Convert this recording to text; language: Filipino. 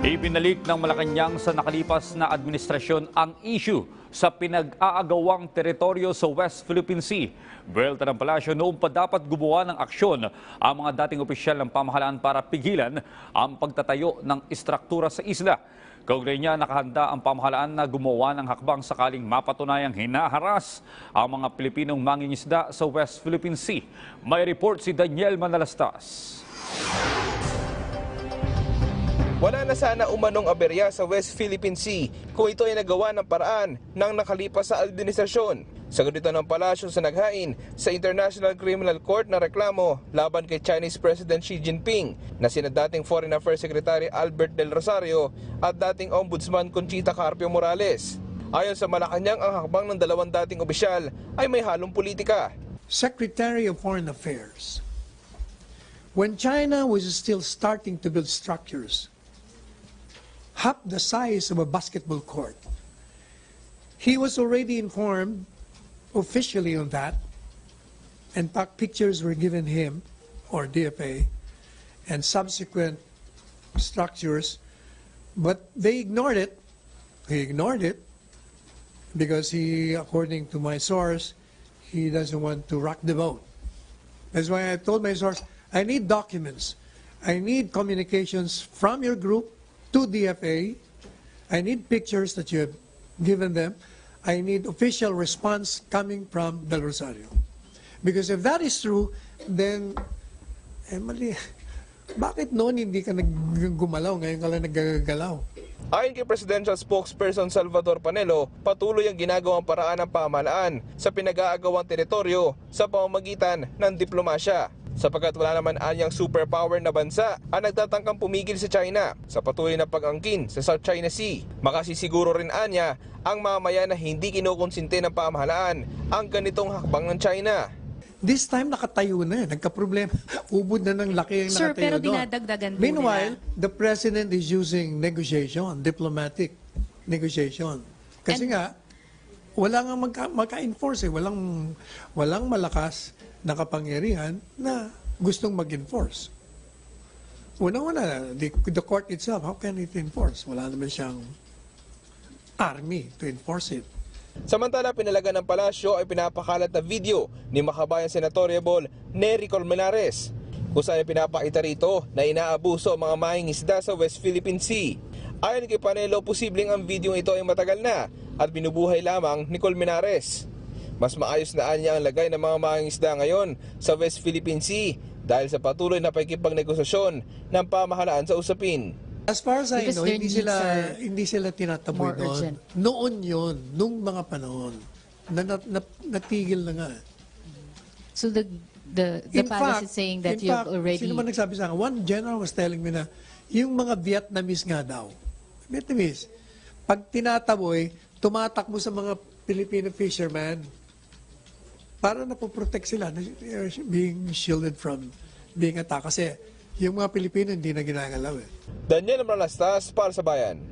Ibinalik ng Malacanang sa nakalipas na administrasyon ang issue sa pinag-aagawang teritoryo sa West Philippine Sea. Buwelta ng palasyo, noon pa dapat gumawa ng aksyon ang mga dating opisyal ng pamahalaan para pigilan ang pagtatayo ng istruktura sa isla. Kaugnay niya, nakahanda ang pamahalaan na gumawa ng hakbang sakaling mapatunayang hinaharas ang mga Pilipinong mangingisda sa West Philippine Sea. May report si Daniel Manalastas. Wala na sana umanong aberya sa West Philippine Sea kung ito ay nagawa ng paraan ng nakalipas sa administrasyon. Sagot ito ng palasyo sa naghain sa International Criminal Court na reklamo laban kay Chinese President Xi Jinping na sina dating Foreign Affairs Secretary Albert Del Rosario at dating Ombudsman Conchita Carpio Morales. Ayon sa Malacanang, ang hakbang ng dalawang dating opisyal ay may halong politika. Secretary of Foreign Affairs, when China was still starting to build structures half the size of a basketball court, he was already informed officially on that. In fact, pictures were given him, or DFA, and subsequent structures, but they ignored it. He ignored it because he, according to my source, he doesn't want to rock the boat. That's why I told my source, I need documents. I need communications from your group to DFA. I need pictures that you have given them. I need official response coming from Del Rosario. Because if that is true, then, mali. Bakit noon hindi ka naggumalaw, ngayon ka lang naggagalaw? Ayon kay Presidential Spokesperson Salvador Panelo, patuloy ang ginagawang paraan ng pamahalaan sa pinag-aagawang teritoryo sa pamamagitan ng diplomasya. Sapagkat wala naman anyang superpower na bansa ang nagtatangkang pumigil sa China sa patuloy na pag-angkin sa South China Sea. Makasisiguro rin anya ang mamayan na hindi kinukonsinti ng pamahalaan ang ganitong hakbang ng China. This time nakatayo na, nagka-problema. Ubod na ng laki ang Sir, nakatayo pero doon. dinadagdagan po Meanwhile, nila. the President is using negotiation, diplomatic negotiation. Kasi nga, wala nga magka-enforce eh. Walang malakas na kapangyarihan na gustong mag-enforce. Una-una, the court itself, how can it enforce? Wala naman siyang army to enforce it. Samantala, pinalagan ng palasyo ay pinapakalat na video ni makabayan senatoriable Nery Colmenares kung saan pinapakita rito na inaabuso ang mga mangingisda sa West Philippine Sea. Ayon kay Panelo, posibleng ang video ito ay matagal na at binubuhay lamang ni Colmenares. Mas maayos na anya ang lagay ng mga mangingisda ngayon sa West Philippine Sea dahil sa patuloy na pakikipagnegosasyon ng pamahalaan sa usapin. As far as I Because know, their hindi sila tinataboy more noon. urgent. Noon yun, nung mga panahon, natigil na nga. So the palace is saying that in you've fact, already... sino man nagsabi sa akin, one general was telling me na, yung mga Vietnamese nga daw, Vietnamese, pag tinataboy, tumatakbo sa mga Filipino fishermen, para napoprotect sila, they are being shielded from being attacked. Kasi yung mga Pilipino hindi na ginagalaw eh. Daniel Manalastas para sa Bayan.